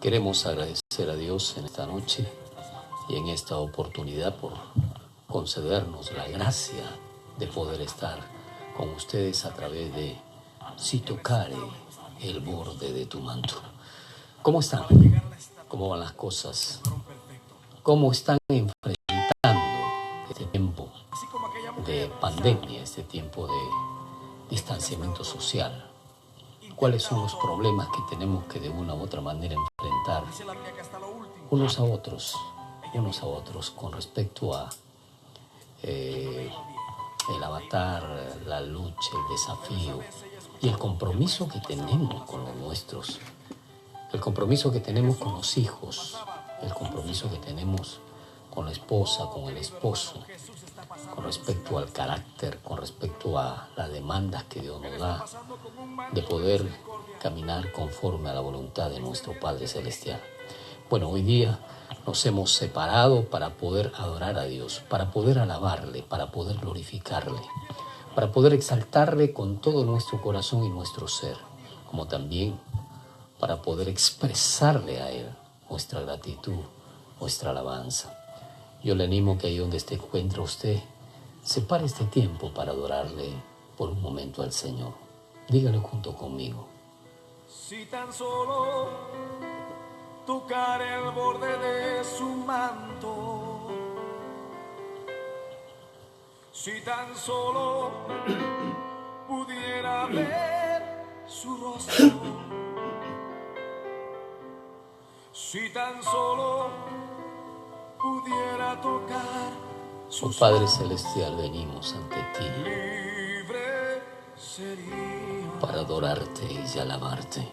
Queremos agradecer a Dios en esta noche y en esta oportunidad por concedernos la gracia de poder estar con ustedes a través de Si tocare el borde de tu manto. ¿Cómo están? ¿Cómo van las cosas? ¿Cómo están enfrentando este tiempo de pandemia, este tiempo de distanciamiento social? ¿Cuáles son los problemas que tenemos que de una u otra manera enfrentar unos a otros con respecto a el avatar, la lucha, el desafío y el compromiso que tenemos con los nuestros, el compromiso que tenemos con los hijos, el compromiso que tenemos con la esposa, con el esposo, con respecto al carácter, con respecto a las demandas que Dios nos da de poder caminar conforme a la voluntad de nuestro Padre Celestial. Bueno, hoy día nos hemos separado para poder adorar a Dios, para poder alabarle, para poder glorificarle, para poder exaltarle con todo nuestro corazón y nuestro ser, como también para poder expresarle a Él nuestra gratitud, nuestra alabanza. Yo le animo que ahí donde se encuentra usted, separe este tiempo para adorarle por un momento al Señor. Dígale junto conmigo. Si tan solo tocar el borde de su manto, si tan solo pudiera ver su rostro, si tan solo pudiera tocar su Padre Celestial, venimos ante ti libre sería para adorarte y alabarte.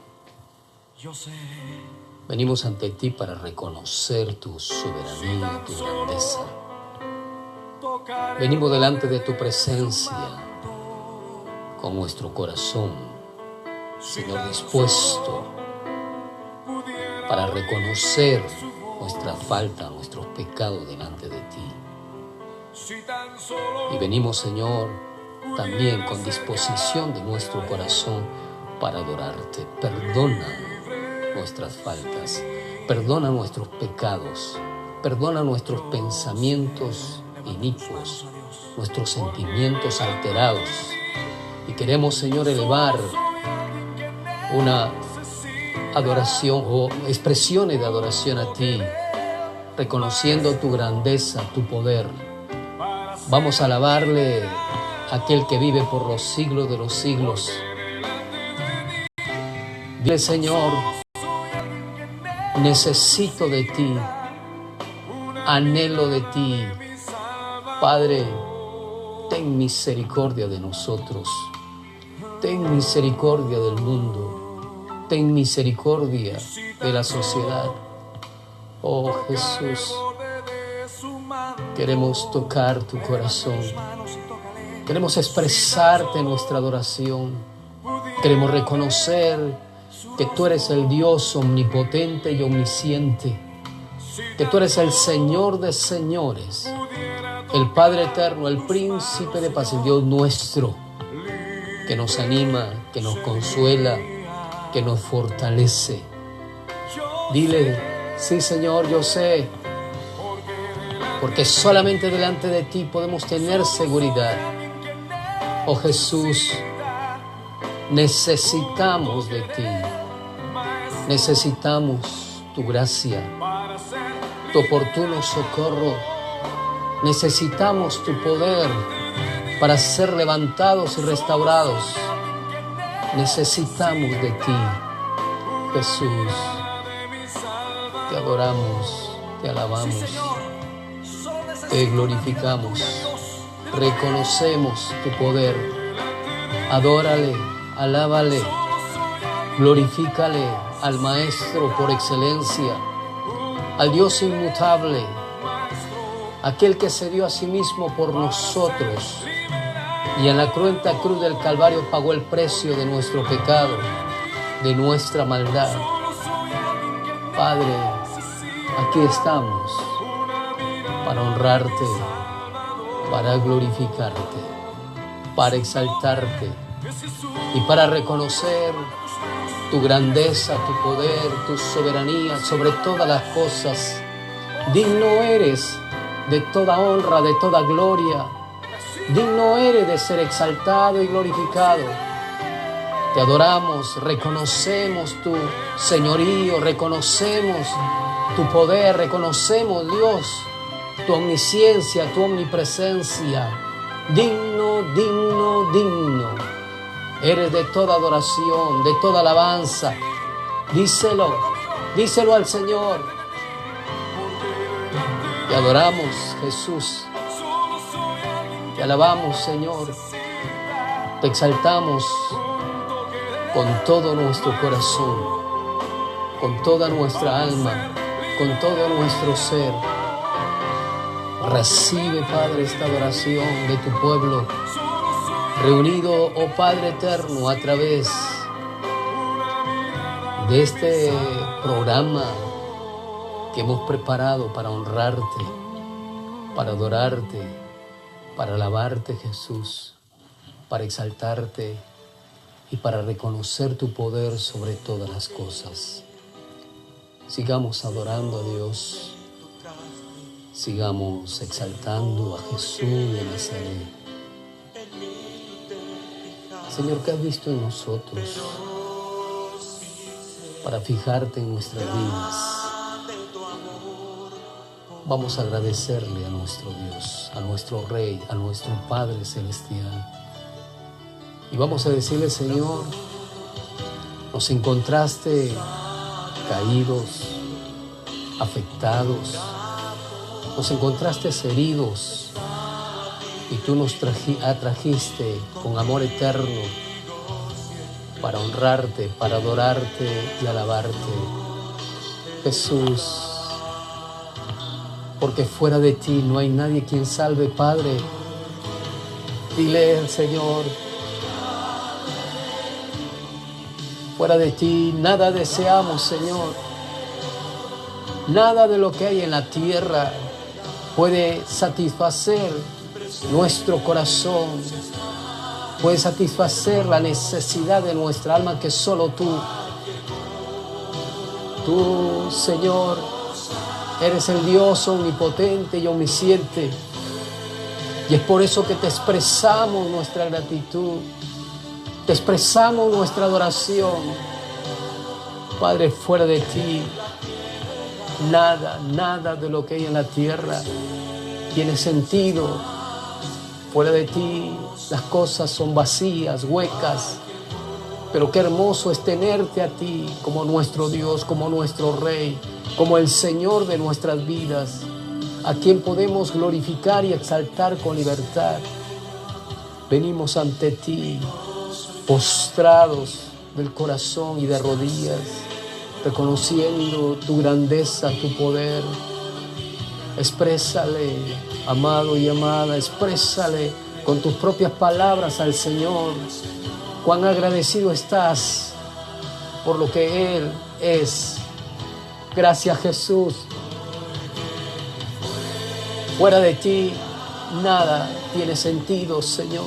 Yo sé. Venimos ante ti para reconocer tu soberanía y tu grandeza. Venimos delante de tu presencia con nuestro corazón, Señor, dispuesto para reconocer nuestra falta, nuestros pecados delante de ti. Y venimos, Señor, también con disposición de nuestro corazón para adorarte. Perdona nuestras faltas, perdona nuestros pecados, perdona nuestros pensamientos inicuos, nuestros sentimientos alterados. Y queremos, Señor, elevar una adoración o expresiones de adoración a ti, reconociendo tu grandeza, tu poder. Vamos a alabarle a aquel que vive por los siglos de los siglos. Dile, Señor, necesito de ti, anhelo de ti. Padre, ten misericordia de nosotros, ten misericordia del mundo, ten misericordia de la sociedad. Oh Jesús, queremos tocar tu corazón, queremos expresarte nuestra adoración, queremos reconocer que tú eres el Dios omnipotente y omnisciente, que tú eres el Señor de señores, el Padre eterno, el Príncipe de paz, el Dios nuestro, que nos anima, que nos consuela, que nos fortalece. Dile, sí, Señor, yo sé, porque solamente delante de ti podemos tener seguridad. Oh Jesús, necesitamos de ti, necesitamos tu gracia, tu oportuno socorro, necesitamos tu poder para ser levantados y restaurados. Necesitamos de ti, Jesús. Te adoramos, te alabamos, te glorificamos, reconocemos tu poder. Adórale, alábale, glorifícale al Maestro por excelencia, al Dios inmutable, aquel que se dio a sí mismo por nosotros y en la cruenta cruz del Calvario pagó el precio de nuestro pecado, de nuestra maldad. Padre, aquí estamos para honrarte, para glorificarte, para exaltarte y para reconocer tu grandeza, tu poder, tu soberanía sobre todas las cosas. Digno eres de toda honra, de toda gloria. Digno eres de ser exaltado y glorificado. Te adoramos, reconocemos tu señorío, reconocemos tu poder, reconocemos, Dios, tu omnisciencia, tu omnipresencia. Digno, digno, digno. Eres de toda adoración, de toda alabanza. Díselo, díselo al Señor. Te adoramos, Jesús. Te alabamos, Señor. Te exaltamos con todo nuestro corazón, con toda nuestra alma, con todo nuestro ser. Recibe, Padre, esta adoración de tu pueblo, reunido, oh Padre eterno, a través de este programa que hemos preparado para honrarte, para adorarte, para alabarte, Jesús, para exaltarte y para reconocer tu poder sobre todas las cosas. Sigamos adorando a Dios, sigamos exaltando a Jesús de Nazaret. Señor, ¿qué has visto en nosotros para fijarte en nuestras vidas? Vamos a agradecerle a nuestro Dios, a nuestro Rey, a nuestro Padre Celestial. Y vamos a decirle, Señor, nos encontraste caídos, afectados, nos encontraste heridos y tú nos trajiste con amor eterno para honrarte, para adorarte y alabarte. Jesús, porque fuera de ti no hay nadie quien salve, Padre. Dile al Señor, fuera de ti nada deseamos, Señor. Nada de lo que hay en la tierra puede satisfacer nuestro corazón, puede satisfacer la necesidad de nuestra alma que solo tú, Señor, eres el Dios omnipotente y omnisciente. Y es por eso que te expresamos nuestra gratitud, te expresamos nuestra adoración. Padre, fuera de ti, nada de lo que hay en la tierra tiene sentido. Fuera de ti, las cosas son vacías, huecas. Pero qué hermoso es tenerte a ti como nuestro Dios, como nuestro Rey, como el Señor de nuestras vidas, a quien podemos glorificar y exaltar con libertad. Venimos ante ti, postrados del corazón y de rodillas, reconociendo tu grandeza, tu poder. Exprésale, amado y amada, exprésale con tus propias palabras al Señor cuán agradecido estás por lo que Él es. Gracias, Jesús. Fuera de ti nada tiene sentido, Señor.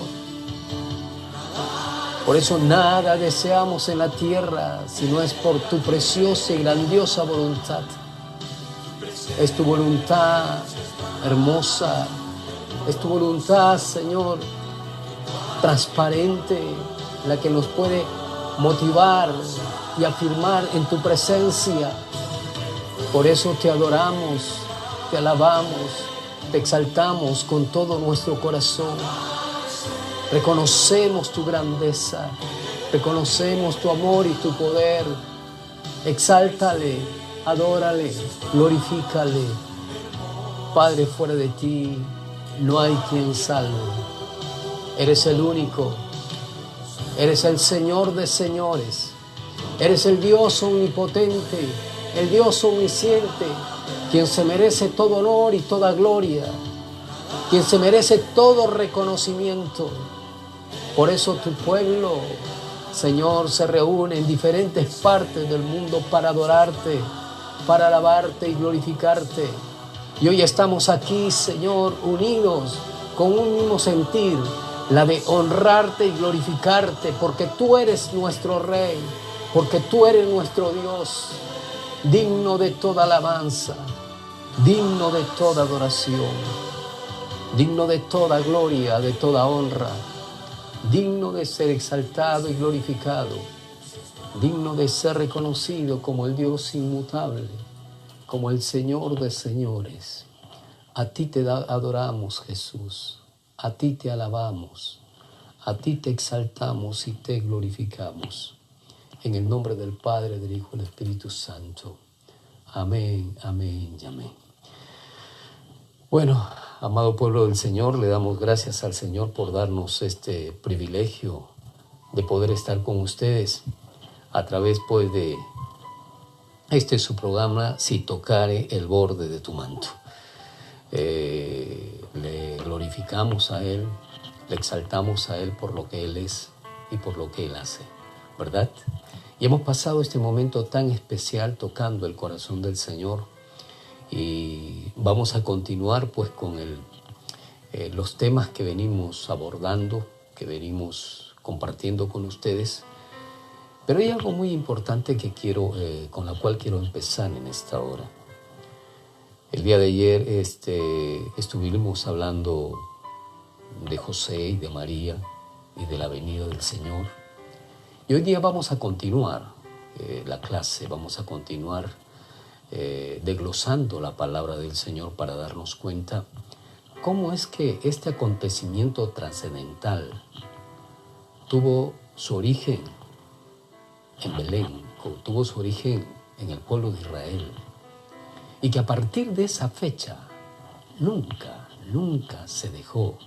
Por eso nada deseamos en la tierra si no es por tu preciosa y grandiosa voluntad. Es tu voluntad hermosa, es tu voluntad, Señor, transparente, la que nos puede motivar y afirmar en tu presencia. Por eso te adoramos, te alabamos, te exaltamos con todo nuestro corazón. Reconocemos tu grandeza, reconocemos tu amor y tu poder. Exáltale, adórale, glorifícale. Padre, fuera de ti no hay quien salve. Eres el único. Eres el Señor de señores. Eres el Dios omnipotente, el Dios omnisciente, quien se merece todo honor y toda gloria, quien se merece todo reconocimiento. Por eso tu pueblo, Señor, se reúne en diferentes partes del mundo para adorarte, para alabarte y glorificarte. Y hoy estamos aquí, Señor, unidos con un mismo sentir, la de honrarte y glorificarte, porque tú eres nuestro Rey, porque tú eres nuestro Dios, digno de toda alabanza, digno de toda adoración, digno de toda gloria, de toda honra, digno de ser exaltado y glorificado, digno de ser reconocido como el Dios inmutable, como el Señor de señores. A ti te adoramos, Jesús, a ti te alabamos, a ti te exaltamos y te glorificamos. En el nombre del Padre, del Hijo y del Espíritu Santo. Amén, amén y amén. Bueno, amado pueblo del Señor, le damos gracias al Señor por darnos este privilegio de poder estar con ustedes a través pues de su programa Si tocare el borde de tu manto. Le glorificamos a Él, le exaltamos a Él por lo que Él es y por lo que Él hace, ¿verdad? Y hemos pasado este momento tan especial tocando el corazón del Señor y vamos a continuar pues con los temas que venimos abordando, que venimos compartiendo con ustedes. Pero hay algo muy importante que con la cual quiero empezar en esta hora. El día de ayer estuvimos hablando de José y de María y de la venida del Señor. Y hoy día vamos a continuar la clase, vamos a continuar desglosando la palabra del Señor para darnos cuenta cómo es que este acontecimiento trascendental tuvo su origen en Belén, tuvo su origen en el pueblo de Israel, y que a partir de esa fecha nunca se dejó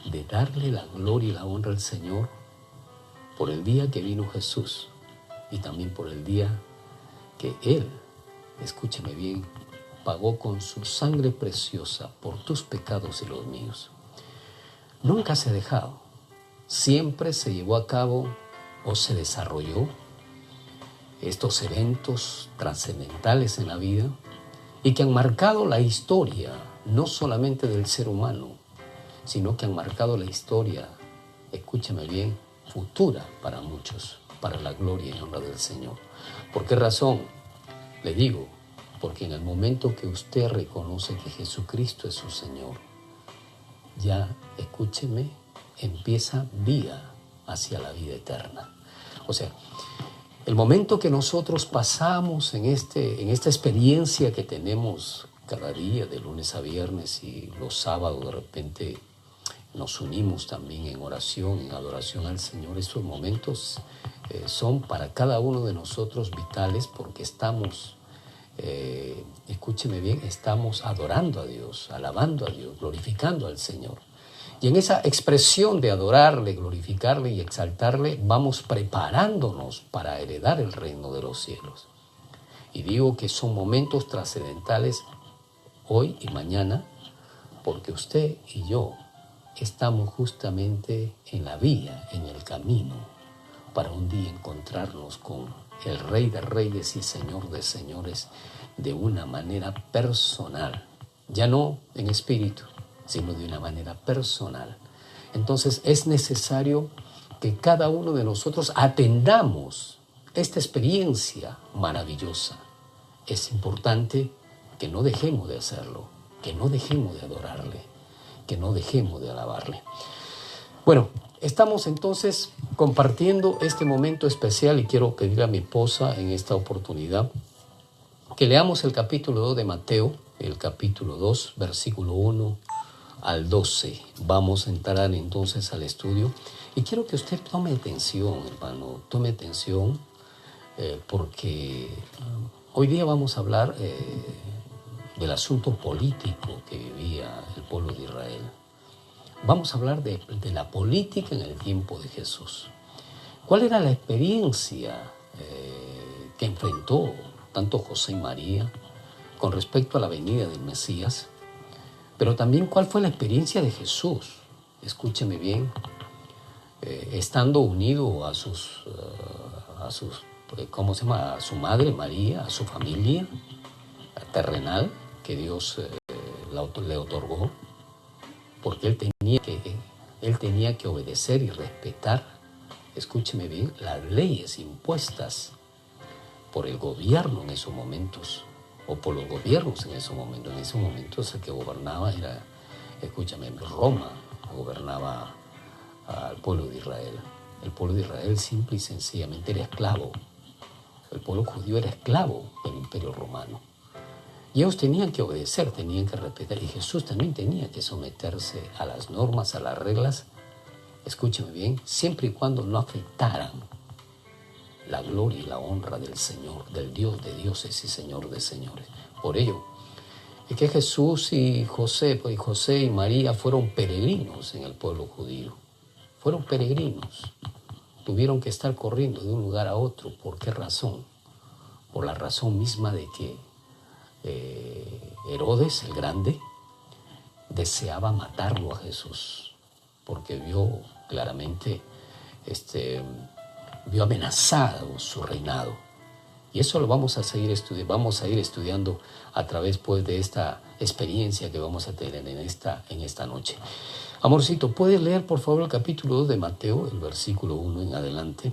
de darle la gloria y la honra al Señor por el día que vino Jesús y también por el día que Él, escúcheme bien, pagó con su sangre preciosa por tus pecados y los míos. Nunca se ha dejado, siempre se llevó a cabo o se desarrolló estos eventos trascendentales en la vida y que han marcado la historia, no solamente del ser humano, sino que han marcado la historia, escúchame bien, futura para muchos, para la gloria y honra del Señor. ¿Por qué razón? Le digo, porque en el momento que usted reconoce que Jesucristo es su Señor, ya, escúcheme, empieza vía hacia la vida eterna. O sea, el momento que nosotros pasamos en esta experiencia que tenemos cada día, de lunes a viernes, y los sábados de repente nos unimos también en oración, en adoración al Señor. Estos momentos son para cada uno de nosotros vitales porque estamos, escúcheme bien, estamos adorando a Dios, alabando a Dios, glorificando al Señor. Y en esa expresión de adorarle, glorificarle y exaltarle, vamos preparándonos para heredar el reino de los cielos. Y digo que son momentos trascendentales hoy y mañana, porque usted y yo estamos justamente en la vía, en el camino, para un día encontrarnos con el Rey de Reyes y Señor de Señores de una manera personal, ya no en espíritu, sino de una manera personal. Entonces es necesario que cada uno de nosotros atendamos esta experiencia maravillosa. Es importante que no dejemos de hacerlo, que no dejemos de adorarle, que no dejemos de alabarle. Bueno, estamos entonces compartiendo este momento especial y quiero pedir a mi esposa en esta oportunidad que leamos el capítulo 2 de Mateo, el capítulo 2, versículo 1 al 12. Vamos a entrar entonces al estudio y quiero que usted tome atención, hermano, tome atención porque hoy día vamos a hablar del asunto político que vivía el pueblo de Israel. Vamos a hablar de la política en el tiempo de Jesús. ¿Cuál era la experiencia que enfrentó tanto José y María con respecto a la venida del Mesías? Pero también cuál fue la experiencia de Jesús. Escúcheme bien, estando unido a su madre María, a su familia terrenal que Dios le otorgó, porque él tenía que obedecer y respetar, escúcheme bien, las leyes impuestas por el gobierno en esos momentos, o por los gobiernos en esos momentos. En esos momentos el que gobernaba era, escúchame, Roma gobernaba al pueblo de Israel. El pueblo de Israel simple y sencillamente era esclavo. El pueblo judío era esclavo del imperio romano. Y ellos tenían que obedecer, tenían que respetar. Y Jesús también tenía que someterse a las normas, a las reglas, escúcheme bien, siempre y cuando no afectaran la gloria y la honra del Señor, del Dios de dioses y Señor de señores. Por ello, es que Jesús y José y María fueron peregrinos en el pueblo judío. Fueron peregrinos. Tuvieron que estar corriendo de un lugar a otro. ¿Por qué razón? Por la razón misma de que Herodes el Grande deseaba matarlo a Jesús, porque vio claramente, vio amenazado su reinado. Y eso lo vamos a seguir vamos a ir estudiando a través pues, de esta experiencia que vamos a tener en esta noche. Amorcito, ¿puedes leer por favor el capítulo 2 de Mateo, el versículo 1 en adelante?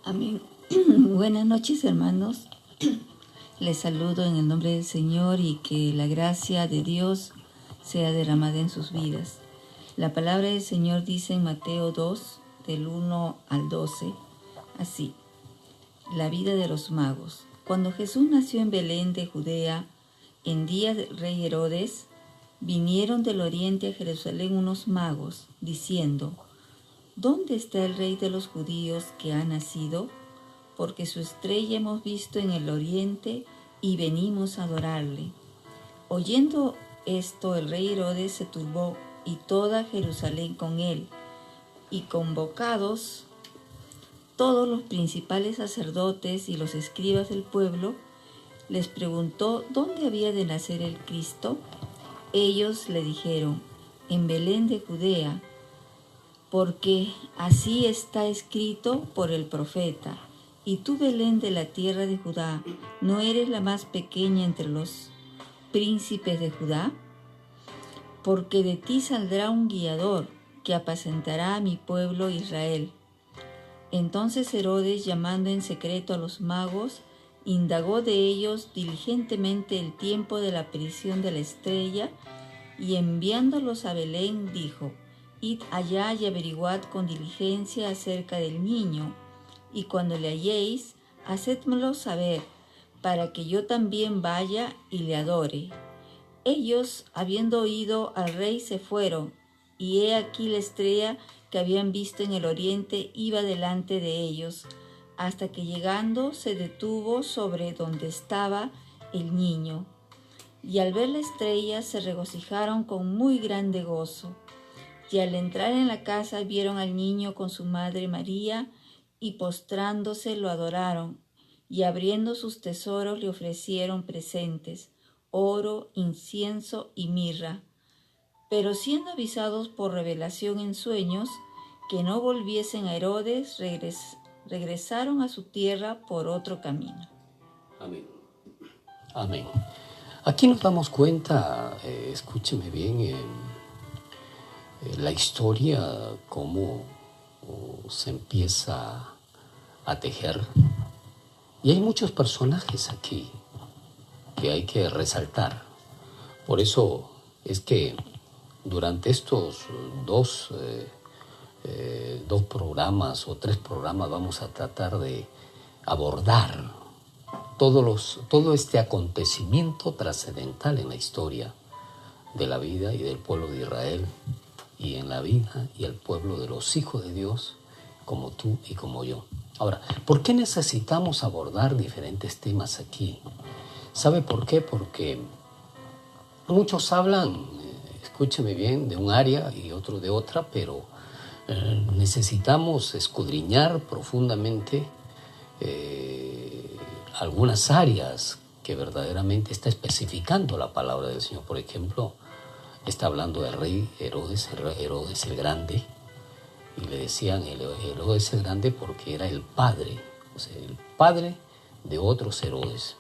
Amén. Buenas noches, hermanos. Les saludo en el nombre del Señor y que la gracia de Dios sea derramada en sus vidas. La palabra del Señor dice en Mateo 2, del 1 al 12, así: la vida de los magos. Cuando Jesús nació en Belén de Judea, en día del rey Herodes, vinieron del oriente a Jerusalén unos magos, diciendo: ¿dónde está el rey de los judíos que ha nacido? Porque su estrella hemos visto en el oriente y venimos a adorarle. Oyendo esto, el rey Herodes se turbó y toda Jerusalén con él, y convocados todos los principales sacerdotes y los escribas del pueblo, les preguntó dónde había de nacer el Cristo. Ellos le dijeron: en Belén de Judea, porque así está escrito por el profeta: y tú, Belén de la tierra de Judá, ¿no eres la más pequeña entre los príncipes de Judá? Porque de ti saldrá un guiador que apacentará a mi pueblo Israel. Entonces Herodes, llamando en secreto a los magos, indagó de ellos diligentemente el tiempo de la aparición de la estrella, y enviándolos a Belén dijo: id allá y averiguad con diligencia acerca del niño, y cuando le halléis, hacédmelo saber, para que yo también vaya y le adore. Ellos, habiendo oído al rey, se fueron, y he aquí la estrella que habían visto en el oriente iba delante de ellos, hasta que llegando se detuvo sobre donde estaba el niño. Y al ver la estrella se regocijaron con muy grande gozo. Y al entrar en la casa vieron al niño con su madre María, y postrándose lo adoraron, y abriendo sus tesoros le ofrecieron presentes: oro, incienso y mirra. Pero siendo avisados por revelación en sueños que no volviesen a Herodes, regresaron a su tierra por otro camino. Amén. Amén. Aquí nos damos cuenta, escúcheme bien, la historia, cómo se empieza a tejer. Y hay muchos personajes aquí que hay que resaltar. Por eso es que durante estos dos programas o 3 programas vamos a tratar de abordar todo este acontecimiento trascendental en la historia de la vida y del pueblo de Israel, y en la vida y el pueblo de los hijos de Dios, como tú y como yo. Ahora, ¿por qué necesitamos abordar diferentes temas aquí? ¿Sabe por qué? Porque muchos hablan, escúcheme bien, de un área y otros de otra, pero necesitamos escudriñar profundamente algunas áreas que verdaderamente está especificando la palabra del Señor. Por ejemplo, está hablando del rey Herodes el Grande, y le decían Herodes el Grande porque era el padre, o sea, el padre de otros Herodes.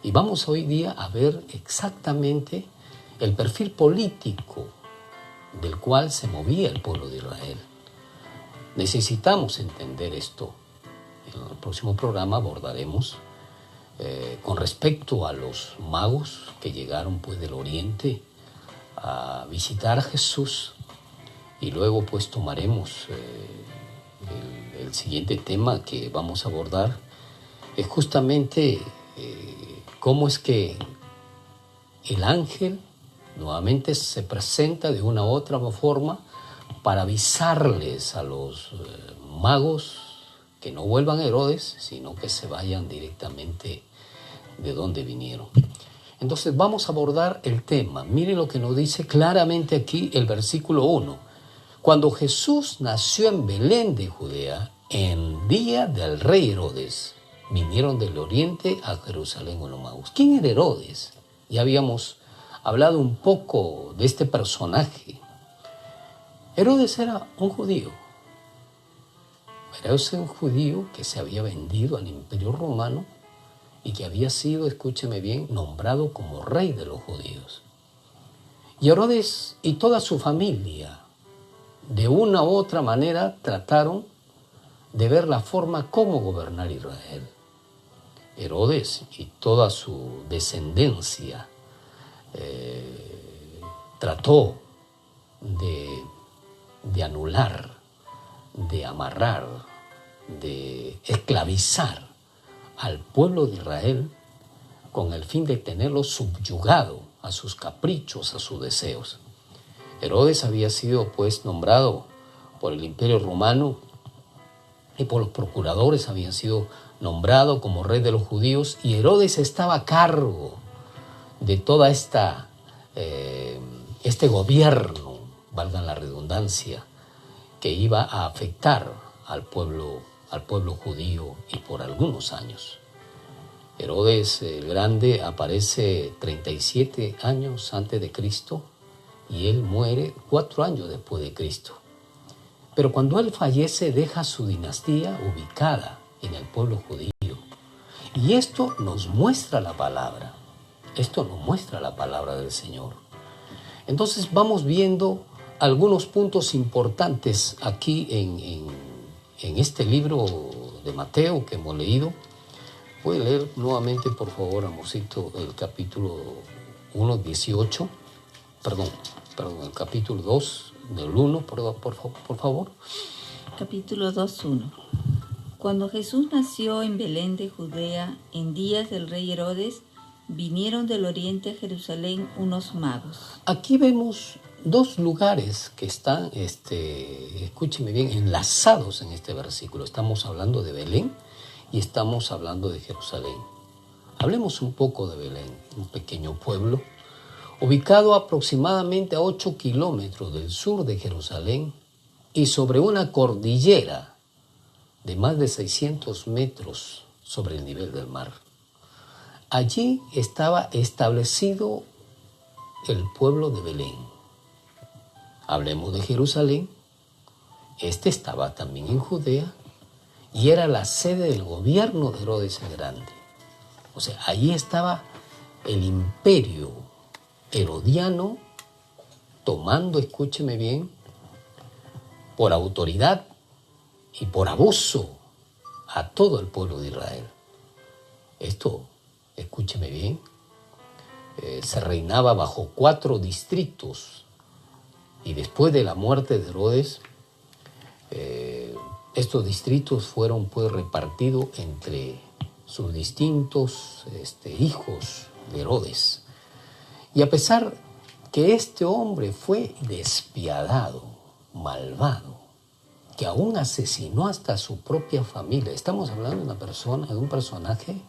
Y vamos hoy día a ver exactamente el perfil político del cual se movía el pueblo de Israel. Necesitamos entender esto En el próximo programa abordaremos con respecto a los magos que llegaron pues del oriente a visitar a Jesús, y luego pues tomaremos el siguiente tema que vamos a abordar, es justamente cómo es que el ángel nuevamente se presenta de una u otra forma para avisarles a los magos que no vuelvan a Herodes, sino que se vayan directamente de donde vinieron. Entonces vamos a abordar el tema. Mire lo que nos dice claramente aquí el versículo 1. Cuando Jesús nació en Belén de Judea, en día del rey Herodes, vinieron del oriente a Jerusalén los magos. ¿Quién era Herodes? Ya habíamos hablado un poco de este personaje. Herodes era un judío. Era un judío que se había vendido al Imperio Romano y que había sido, escúcheme bien, nombrado como rey de los judíos. Y Herodes y toda su familia, de una u otra manera, trataron de ver la forma como gobernar Israel. Herodes y toda su descendencia trató de anular, de amarrar, de esclavizar al pueblo de Israel con el fin de tenerlo subyugado a sus caprichos, a sus deseos. Herodes había sido pues nombrado por el Imperio Romano y por los procuradores, había sido nombrado como rey de los judíos, y Herodes estaba a cargo de toda este gobierno, valga la redundancia, que iba a afectar al pueblo judío y por algunos años. Herodes el Grande aparece 37 años antes de Cristo y él muere 4 años después de Cristo. Pero cuando él fallece deja su dinastía ubicada en el pueblo judío. Y esto nos muestra la palabra. Esto nos muestra la palabra del Señor. Entonces vamos viendo algunos puntos importantes aquí en este libro de Mateo que hemos leído. Voy a leer nuevamente, por favor, amorcito, el capítulo 1, 18. Perdón, el capítulo 2, del 1, por favor. Capítulo 2:1. Cuando Jesús nació en Belén de Judea, en días del rey Herodes, vinieron del oriente a Jerusalén unos magos. Aquí vemos dos lugares que están, escúcheme bien, enlazados en este versículo. Estamos hablando de Belén y estamos hablando de Jerusalén. Hablemos un poco de Belén, un pequeño pueblo ubicado aproximadamente a 8 kilómetros del sur de Jerusalén y sobre una cordillera de más de 600 metros sobre el nivel del mar. Allí estaba establecido el pueblo de Belén. Hablemos de Jerusalén. Este estaba también en Judea y era la sede del gobierno de Herodes el Grande. O sea, allí estaba el imperio herodiano tomando, escúcheme bien, por autoridad y por abuso a todo el pueblo de Israel. Esto, escúcheme bien, se reinaba bajo 4 distritos y después de la muerte de Herodes, estos distritos fueron pues repartidos entre sus distintos hijos de Herodes. Y a pesar que este hombre fue despiadado, malvado, que aún asesinó hasta a su propia familia. Estamos hablando de una persona, de un personaje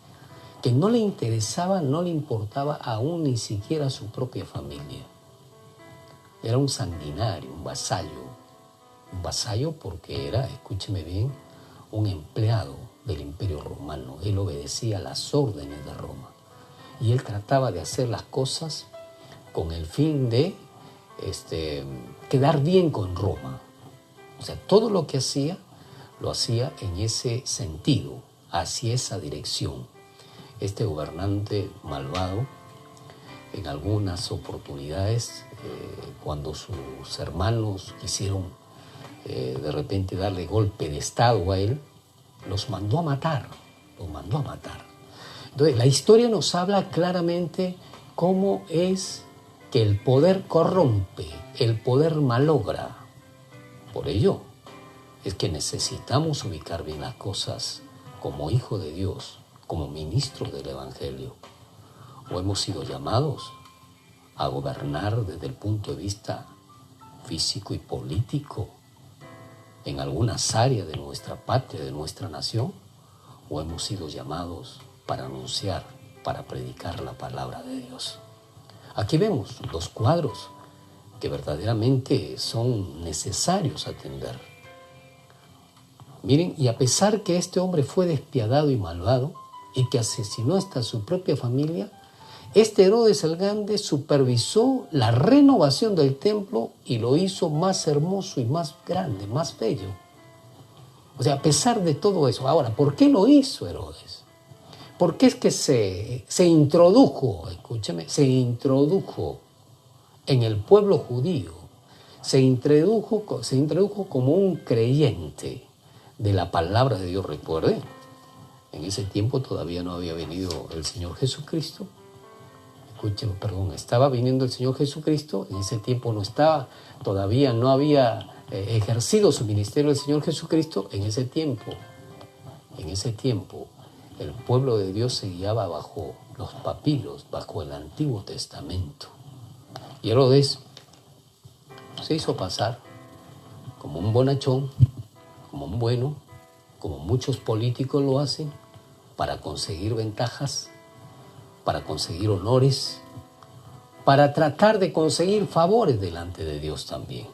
que no le interesaba, no le importaba aún ni siquiera a su propia familia. Era un sanguinario, un vasallo porque era, escúcheme bien, un empleado del Imperio Romano. Él obedecía las órdenes de Roma y él trataba de hacer las cosas con el fin de quedar bien con Roma. O sea, todo lo que hacía, lo hacía en ese sentido, hacia esa dirección. Este gobernante malvado, en algunas oportunidades, cuando sus hermanos quisieron de repente darle golpe de estado a él, los mandó a matar, los mandó a matar. Entonces, la historia nos habla claramente cómo es que el poder corrompe, el poder malogra. Por ello, es que necesitamos ubicar bien las cosas como hijo de Dios, como ministro del Evangelio. O hemos sido llamados a gobernar desde el punto de vista físico y político en algunas áreas de nuestra patria, de nuestra nación, o hemos sido llamados para anunciar, para predicar la palabra de Dios. Aquí vemos dos cuadros que verdaderamente son necesarios atender. Miren, y a pesar que este hombre fue despiadado y malvado y que asesinó hasta su propia familia, este Herodes el Grande supervisó la renovación del templo y lo hizo más hermoso y más grande, más bello. O sea, a pesar de todo eso. Ahora, ¿por qué lo hizo Herodes? Porque es que se introdujo, escúcheme, se introdujo en el pueblo judío, se introdujo como un creyente de la palabra de Dios. Recuerde, en ese tiempo todavía no había venido el Señor Jesucristo. Escúcheme, perdón, estaba viniendo el Señor Jesucristo, en ese tiempo todavía no había ejercido su ministerio el Señor Jesucristo. En ese tiempo, el pueblo de Dios se guiaba bajo los papiros, bajo el Antiguo Testamento. Y Herodes se hizo pasar como un bonachón, como un bueno, como muchos políticos lo hacen, para conseguir ventajas, para conseguir honores, para tratar de conseguir favores delante de Dios también.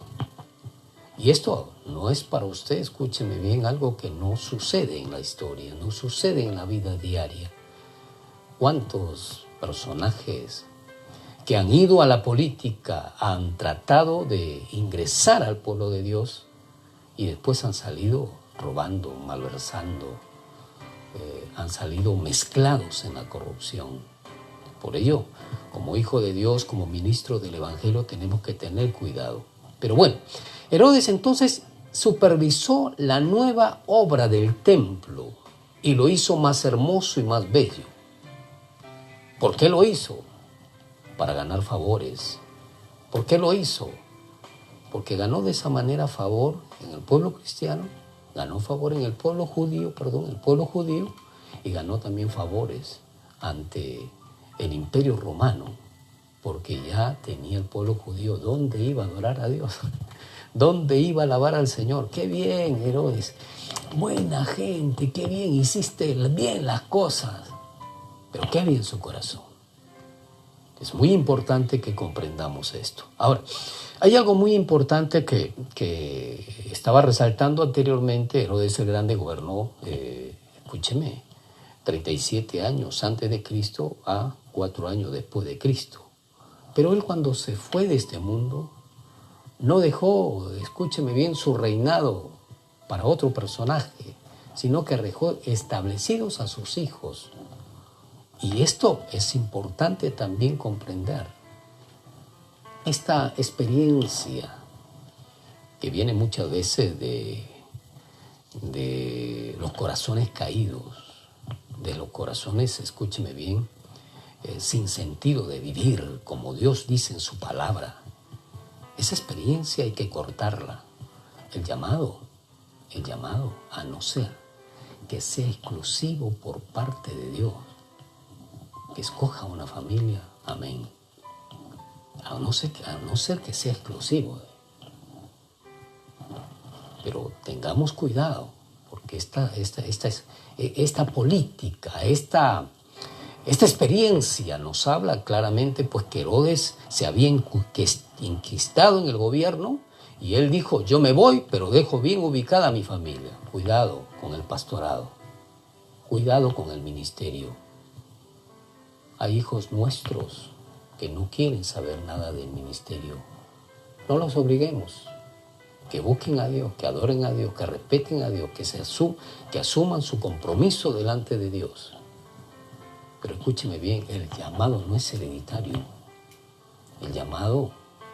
Y esto no es para usted, escúcheme bien, algo que no sucede en la historia, no sucede en la vida diaria. ¿Cuántos personajes que han ido a la política han tratado de ingresar al pueblo de Dios y después han salido robando, malversando, han salido mezclados en la corrupción? Por ello, como hijo de Dios, como ministro del Evangelio, tenemos que tener cuidado. Pero bueno, Herodes entonces supervisó la nueva obra del templo y lo hizo más hermoso y más bello. ¿Por qué lo hizo? Para ganar favores. ¿Por qué lo hizo? Porque ganó de esa manera favor en el pueblo cristiano, ganó favor en el pueblo judío, y ganó también favores ante el Imperio Romano, porque ya tenía el pueblo judío dónde iba a adorar a Dios, dónde iba a alabar al Señor. ¡Qué bien, Herodes! Buena gente, qué bien, hiciste bien las cosas, pero qué bien su corazón. Es muy importante que comprendamos esto. Ahora, hay algo muy importante que estaba resaltando anteriormente. Herodes el Grande gobernó, escúcheme, 37 años antes de Cristo a 4 años después de Cristo. Pero él, cuando se fue de este mundo, no dejó, escúcheme bien, su reinado para otro personaje, sino que dejó establecidos a sus hijos. Y esto es importante también comprender. Esta experiencia que viene muchas veces de los corazones caídos, de los corazones, escúcheme bien, sin sentido de vivir como Dios dice en su palabra. Esa experiencia hay que cortarla. El llamado a no ser que sea exclusivo por parte de Dios, que escoja una familia, amén. A no ser que sea exclusivo. Pero tengamos cuidado, porque esta política, esta experiencia nos habla claramente, pues, que Herodes se había enquistado en el gobierno y él dijo: yo me voy, pero dejo bien ubicada a mi familia. Cuidado con el pastorado, cuidado con el ministerio. Hay hijos nuestros que no quieren saber nada del ministerio. No los obliguemos. Que busquen a Dios, que adoren a Dios, que respeten a Dios, que asuman su compromiso delante de Dios. Pero escúcheme bien, el llamado no es hereditario. El llamado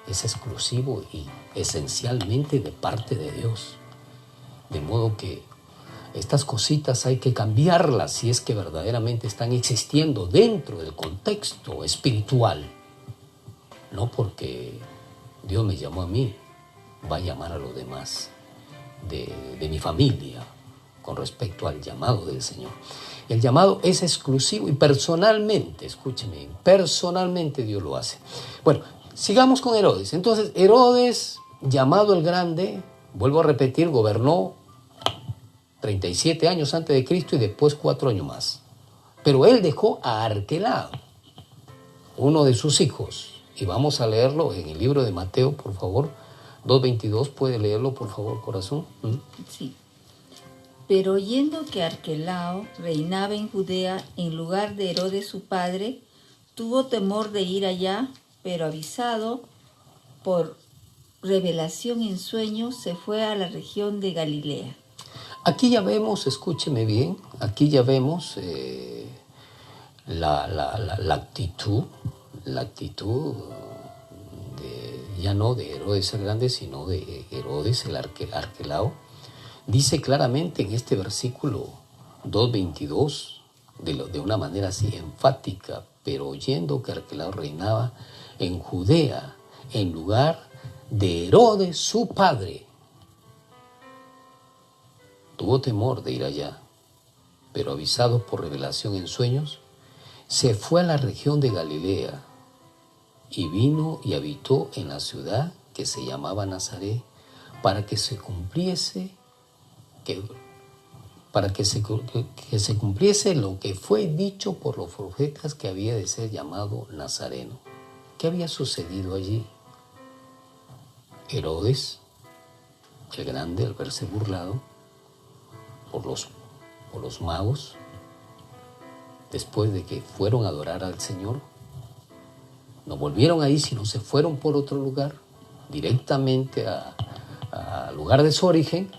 es exclusivo y esencialmente de parte de Dios. De modo que estas cositas hay que cambiarlas si es que verdaderamente están existiendo dentro del contexto espiritual. No porque Dios me llamó a mí, va a llamar a los demás de mi familia con respecto al llamado del Señor. El llamado es exclusivo y personalmente, escúcheme, personalmente Dios lo hace. Bueno, sigamos con Herodes. Entonces, Herodes, llamado el Grande, vuelvo a repetir, gobernó 37 años antes de Cristo y después 4 años más. Pero él dejó a Arquelao, uno de sus hijos. Y vamos a leerlo en el libro de Mateo, por favor. 2:22, ¿puede leerlo, por favor, corazón? Sí. Pero oyendo que Arquelao reinaba en Judea en lugar de Herodes su padre, tuvo temor de ir allá, pero avisado por revelación en sueños, se fue a la región de Galilea. Aquí ya vemos, escúcheme bien, aquí ya vemos la actitud de, ya no de Herodes el Grande, sino de Herodes el Arquelao. Dice claramente en este versículo 2:22, de una manera así enfática, pero oyendo que Arquelao reinaba en Judea en lugar de Herodes su padre, tuvo temor de ir allá, pero avisado por revelación en sueños, se fue a la región de Galilea y vino y habitó en la ciudad que se llamaba Nazaret, para que se cumpliese lo que fue dicho por los profetas, que había de ser llamado Nazareno. ¿Qué había sucedido allí? Herodes el Grande, al verse burlado por los magos, después de que fueron a adorar al Señor, no volvieron ahí, sino se fueron por otro lugar, directamente al lugar de su origen.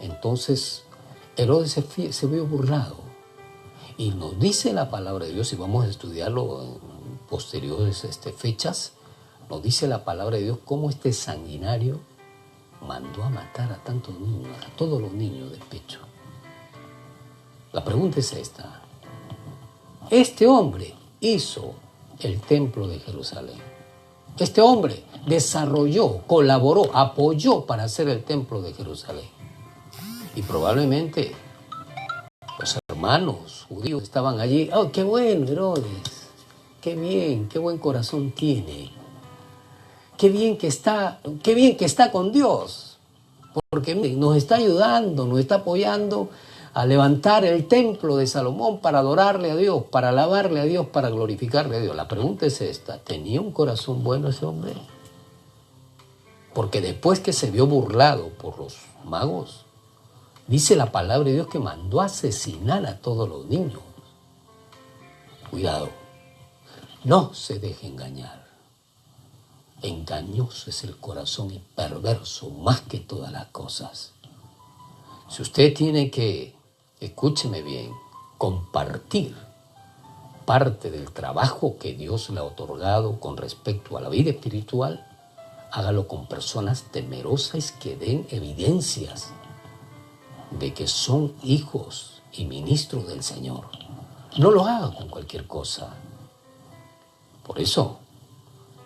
Entonces Herodes se vio burlado, y nos dice la palabra de Dios, y vamos a estudiarlo en posteriores fechas, nos dice la palabra de Dios cómo este sanguinario mandó a matar a tantos niños, a todos los niños de pecho. La pregunta es esta: este hombre hizo el templo de Jerusalén. Este hombre desarrolló, colaboró, apoyó para hacer el templo de Jerusalén. Y probablemente los hermanos judíos estaban allí. ¡Oh, qué bueno, Herodes! ¡Qué bien! ¡Qué buen corazón tiene! ¡Qué bien que está con Dios! Porque nos está ayudando, nos está apoyando a levantar el templo de Salomón para adorarle a Dios, para alabarle a Dios, para glorificarle a Dios. La pregunta es esta: ¿tenía un corazón bueno ese hombre? Porque después que se vio burlado por los magos, dice la palabra de Dios que mandó a asesinar a todos los niños. Cuidado, no se deje engañar. Engañoso es el corazón y perverso más que todas las cosas. Si usted tiene que, escúcheme bien, compartir parte del trabajo que Dios le ha otorgado con respecto a la vida espiritual, hágalo con personas temerosas que den evidencias de que son hijos y ministros del Señor. No lo haga con cualquier cosa. Por eso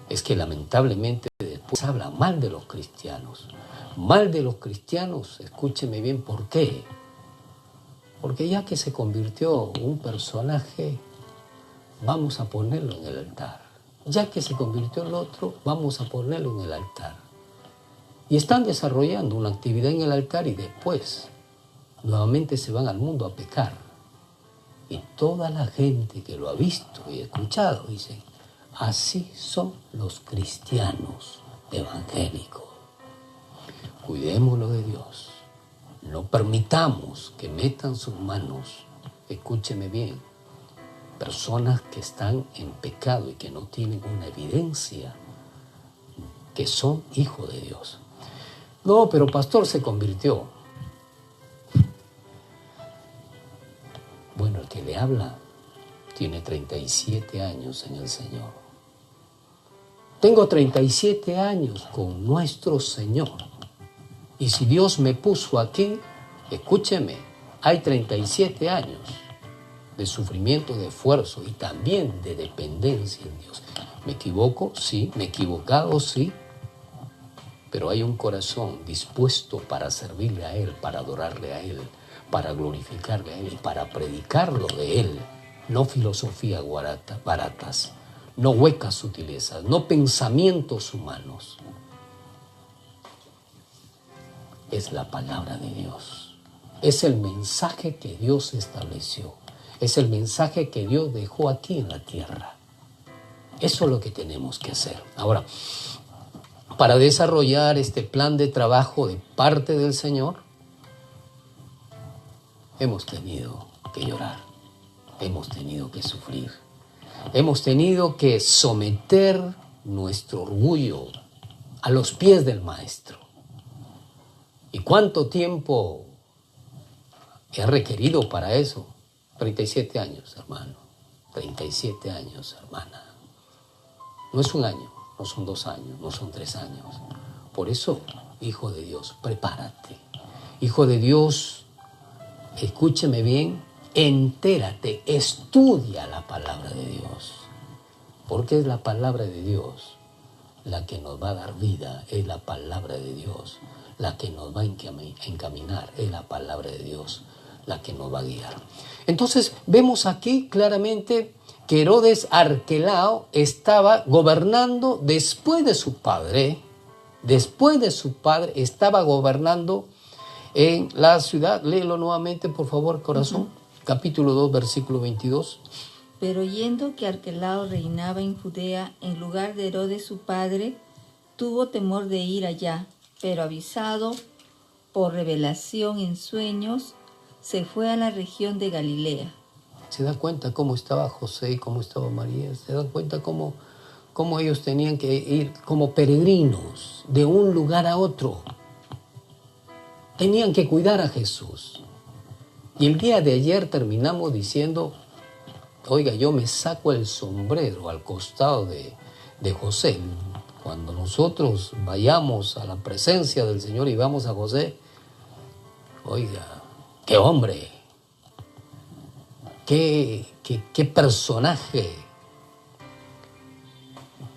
es que lamentablemente después se habla mal de los cristianos. Mal de los cristianos, escúcheme bien, ¿por qué? Porque ya que se convirtió un personaje, vamos a ponerlo en el altar. Ya que se convirtió el otro, vamos a ponerlo en el altar. Y están desarrollando una actividad en el altar y después nuevamente se van al mundo a pecar. Y toda la gente que lo ha visto y escuchado dice: así son los cristianos evangélicos. Cuidémoslo de Dios. No permitamos que metan sus manos, escúcheme bien, personas que están en pecado y que no tienen una evidencia que son hijos de Dios. No, pero pastor, se convirtió. Bueno, el que le habla tiene 37 años en el Señor. Tengo 37 años con nuestro Señor. Y si Dios me puso aquí, escúcheme, hay 37 años de sufrimiento, de esfuerzo y también de dependencia en Dios. ¿Me equivoco? Sí. ¿Me he equivocado? Sí. Pero hay un corazón dispuesto para servirle a Él, para adorarle a Él, para glorificarle a Él y para predicarlo de Él. No filosofías baratas, no huecas sutilezas, no pensamientos humanos. Es la palabra de Dios. Es el mensaje que Dios estableció. Es el mensaje que Dios dejó aquí en la tierra. Eso es lo que tenemos que hacer. Ahora, para desarrollar este plan de trabajo de parte del Señor, hemos tenido que llorar, hemos tenido que sufrir, hemos tenido que someter nuestro orgullo a los pies del Maestro. ¿Y cuánto tiempo he requerido para eso? 37 años, hermano. 37 años, hermana. No es un año, no son 2 años, no son 3 años. Por eso, hijo de Dios, prepárate. Hijo de Dios, escúcheme bien, entérate, estudia la palabra de Dios. Porque es la palabra de Dios la que nos va a dar vida, es la palabra de Dios la que nos va a encaminar, es la palabra de Dios la que nos va a guiar. Entonces, vemos aquí claramente que Herodes Arquelao estaba gobernando después de su padre. Después de su padre estaba gobernando en la ciudad. Léelo nuevamente, por favor, corazón. Capítulo 2, versículo 22. Pero oyendo que Arquelao reinaba en Judea en lugar de Herodes su padre, tuvo temor de ir allá, pero avisado por revelación en sueños, se fue a la región de Galilea. ¿Se da cuenta cómo estaba José y cómo estaba María? ¿Se dan cuenta cómo ellos tenían que ir como peregrinos de un lugar a otro? Tenían que cuidar a Jesús. Y el día de ayer terminamos diciendo, oiga, yo me saco el sombrero al costado de José. Cuando nosotros vayamos a la presencia del Señor y vamos a José, oiga, qué hombre, qué personaje,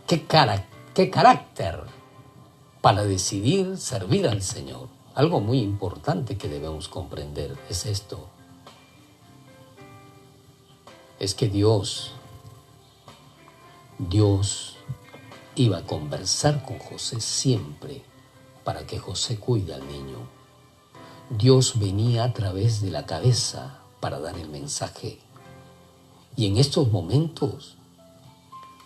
qué carácter para decidir servir al Señor. Algo muy importante que debemos comprender es esto. Es que Dios iba a conversar con José siempre para que José cuide al niño. Dios venía a través de la cabeza para dar el mensaje. Y en estos momentos,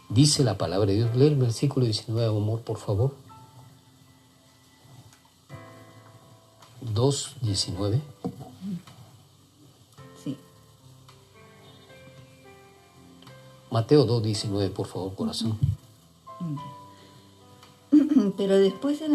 dice la palabra de Dios, lee el versículo 19, amor, por favor. 2:19. Sí. Mateo 2:19, por favor, corazón. Pero después de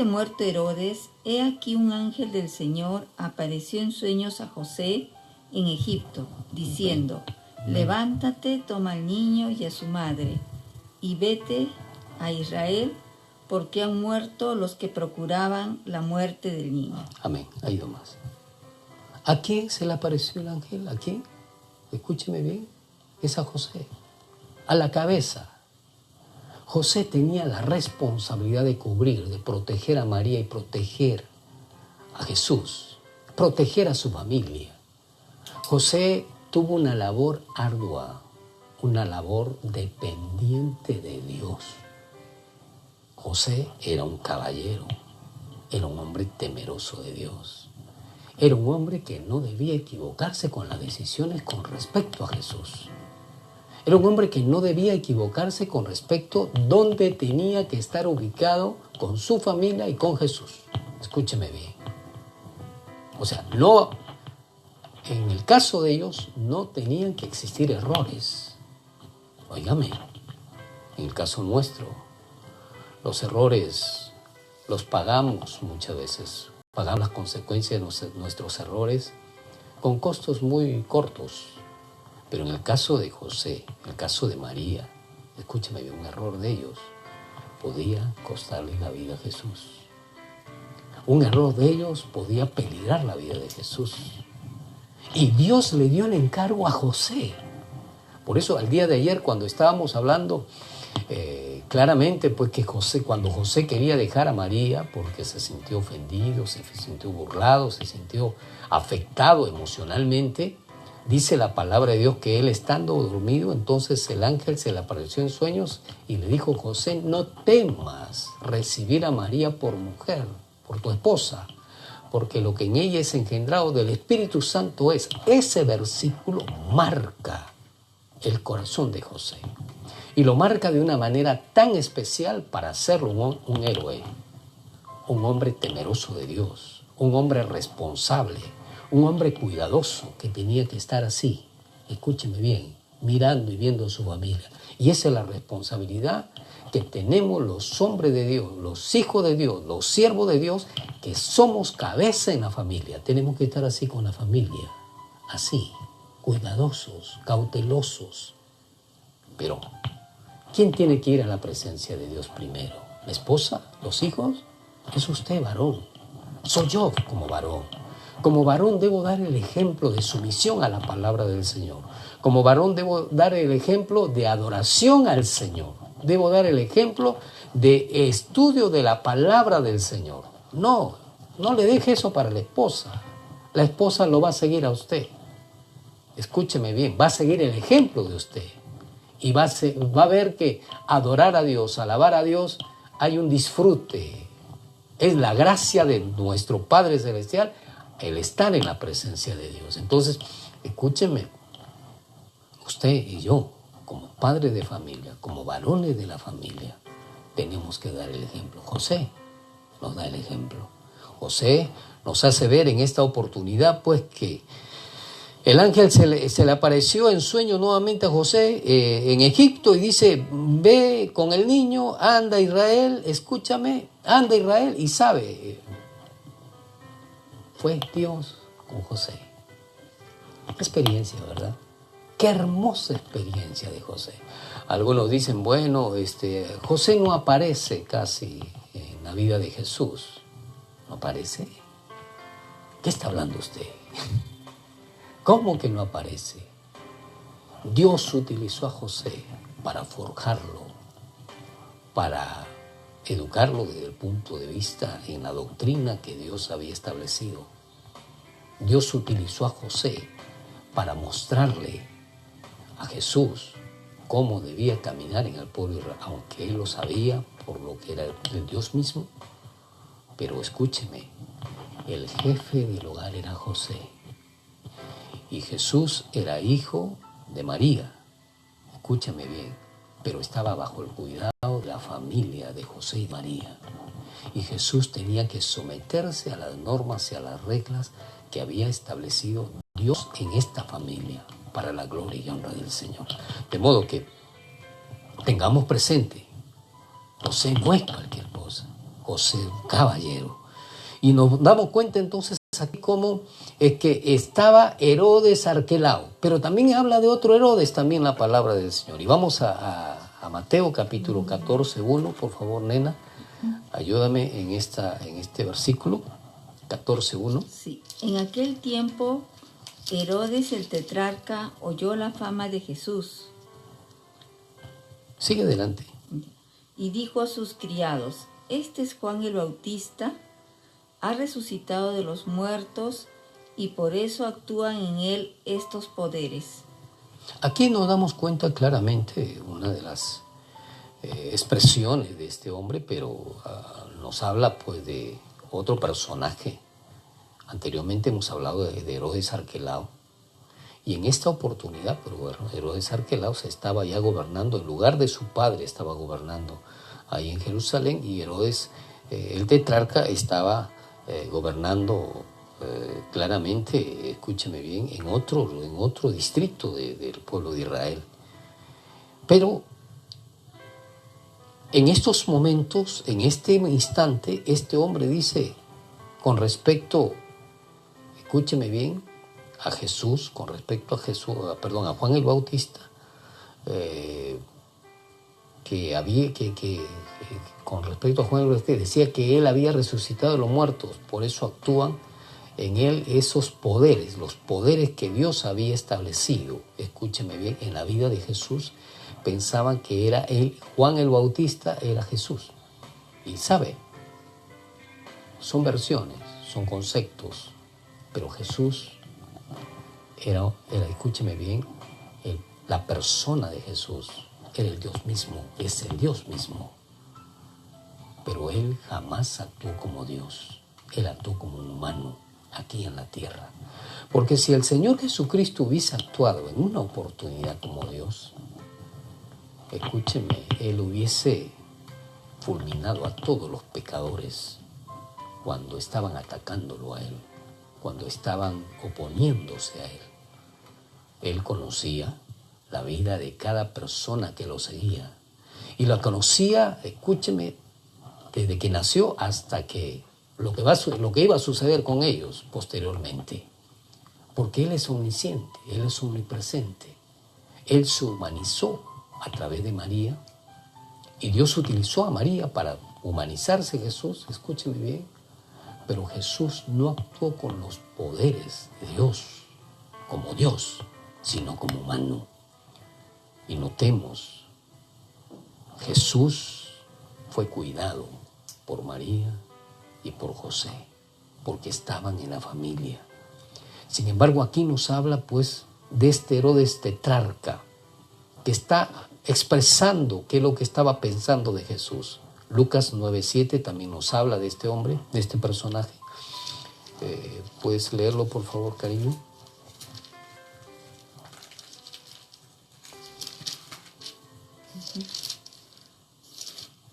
muerto Herodes, he aquí un ángel del Señor apareció en sueños a José en Egipto, diciendo, levántate, toma al niño y a su madre, y vete a Israel, porque han muerto los que procuraban la muerte del niño. Amén. Ha ido más. ¿A quién se le apareció el ángel? ¿A quién? Escúcheme bien. Es a José. A la cabeza. José tenía la responsabilidad de cubrir, de proteger a María y proteger a Jesús, proteger a su familia. José tuvo una labor ardua, una labor dependiente de Dios. José era un caballero, era un hombre temeroso de Dios. Era un hombre que no debía equivocarse con las decisiones con respecto a Jesús. Era un hombre que no debía equivocarse con respecto a dónde tenía que estar ubicado con su familia y con Jesús. Escúcheme bien. O sea, no, en el caso de ellos no tenían que existir errores. Óigame, en el caso nuestro, los errores los pagamos muchas veces. Pagamos las consecuencias de nuestros errores con costos muy cortos. Pero en el caso de José, en el caso de María, escúchame bien, un error de ellos podía costarle la vida a Jesús. Un error de ellos podía peligrar la vida de Jesús. Y Dios le dio el encargo a José. Por eso al día de ayer, cuando estábamos hablando claramente, pues que cuando José quería dejar a María porque se sintió ofendido, se sintió burlado, se sintió afectado emocionalmente, dice la palabra de Dios que él estando dormido, entonces el ángel se le apareció en sueños y le dijo: José, no temas recibir a María por mujer, por tu esposa, porque lo que en ella es engendrado del Espíritu Santo es. Ese versículo marca el corazón de José y lo marca de una manera tan especial para hacerlo un héroe, un hombre temeroso de Dios, un hombre responsable, un hombre cuidadoso que tenía que estar así, escúcheme bien, mirando y viendo a su familia. Y esa es la responsabilidad que tenemos los hombres de Dios, los hijos de Dios, los siervos de Dios, que somos cabeza en la familia. Tenemos que estar así con la familia, así, cuidadosos, cautelosos. Pero, ¿quién tiene que ir a la presencia de Dios primero? ¿La esposa? ¿Los hijos? Es usted, varón. Soy yo como varón. Como varón debo dar el ejemplo de sumisión a la palabra del Señor. Como varón debo dar el ejemplo de adoración al Señor. Debo dar el ejemplo de estudio de la palabra del Señor. No le deje eso para la esposa. La esposa lo va a seguir a usted. Escúcheme bien, va a seguir el ejemplo de usted. Y va a ver que adorar a Dios, alabar a Dios, hay un disfrute. Es la gracia de nuestro Padre Celestial el estar en la presencia de Dios. Entonces, escúcheme, usted y yo, como padres de familia, como varones de la familia, tenemos que dar el ejemplo. José nos da el ejemplo. José nos hace ver en esta oportunidad, pues, que el ángel se le apareció en sueño nuevamente a José en Egipto y dice: ve con el niño, anda Israel, escúchame, anda Israel, y sabe, fue Dios con José. Experiencia, ¿verdad? Qué hermosa experiencia de José. Algunos dicen, bueno, José no aparece casi en la vida de Jesús. ¿No aparece? ¿Qué está hablando usted? ¿Cómo que no aparece? Dios utilizó a José para forjarlo, para educarlo desde el punto de vista en la doctrina que Dios había establecido. Dios utilizó a José para mostrarle a Jesús cómo debía caminar en el pueblo, aunque él lo sabía por lo que era el Dios mismo. Pero escúcheme, el jefe del hogar era José. Y Jesús era hijo de María, escúchame bien, pero estaba bajo el cuidado de la familia de José y María. Y Jesús tenía que someterse a las normas y a las reglas que había establecido Dios en esta familia para la gloria y honra del Señor. De modo que tengamos presente, José no es cualquier cosa, José es un caballero. Y nos damos cuenta entonces aquí cómo es que estaba Herodes Arquelao, pero también habla de otro Herodes también la palabra del Señor. Y vamos a Mateo capítulo 14, 1, por favor, nena, ayúdame en este versículo, 14, 1. Sí, en aquel tiempo Herodes el tetrarca oyó la fama de Jesús. Sigue adelante. Y dijo a sus criados: este es Juan el Bautista, ha resucitado de los muertos y por eso actúan en él estos poderes. Aquí nos damos cuenta claramente una de las expresiones de este hombre, pero nos habla pues de otro personaje. Anteriormente hemos hablado de Herodes Arquelao, y en esta oportunidad, pero bueno, Herodes Arquelao se estaba ya gobernando, en lugar de su padre estaba gobernando ahí en Jerusalén, y Herodes, el tetrarca, estaba gobernando claramente, escúcheme bien, en otro distrito del pueblo de Israel. Pero en estos momentos, en este instante, este hombre dice con respecto, escúcheme bien, a Jesús, con respecto a Juan el Bautista, con respecto a Juan el Bautista, decía que él había resucitado de los muertos, por eso actúan en él esos poderes, los poderes que Dios había establecido. Escúcheme bien, en la vida de Jesús pensaban que era él, Juan el Bautista era Jesús. Y sabe, son versiones, son conceptos, pero Jesús era escúcheme bien, la persona de Jesús era el Dios mismo, es el Dios mismo. Pero él jamás actuó como Dios, él actuó como un humano aquí en la tierra. Porque si el Señor Jesucristo hubiese actuado en una oportunidad como Dios, escúcheme, él hubiese fulminado a todos los pecadores cuando estaban atacándolo a él, cuando estaban oponiéndose a él. Él conocía la vida de cada persona que lo seguía. Y la conocía, escúcheme, desde que nació hasta que lo que iba a suceder con ellos posteriormente. Porque Él es omnisciente, Él es omnipresente. Él se humanizó a través de María. Y Dios utilizó a María para humanizarse Jesús, escúcheme bien. Pero Jesús no actuó con los poderes de Dios, como Dios, sino como humano. Y notemos, Jesús fue cuidado por María y por José, porque estaban en la familia. Sin embargo, aquí nos habla pues de este Herodes tetrarca, que está expresando qué es lo que estaba pensando de Jesús. Lucas 9:7 también nos habla de este hombre, de este personaje. ¿Puedes leerlo, por favor, cariño?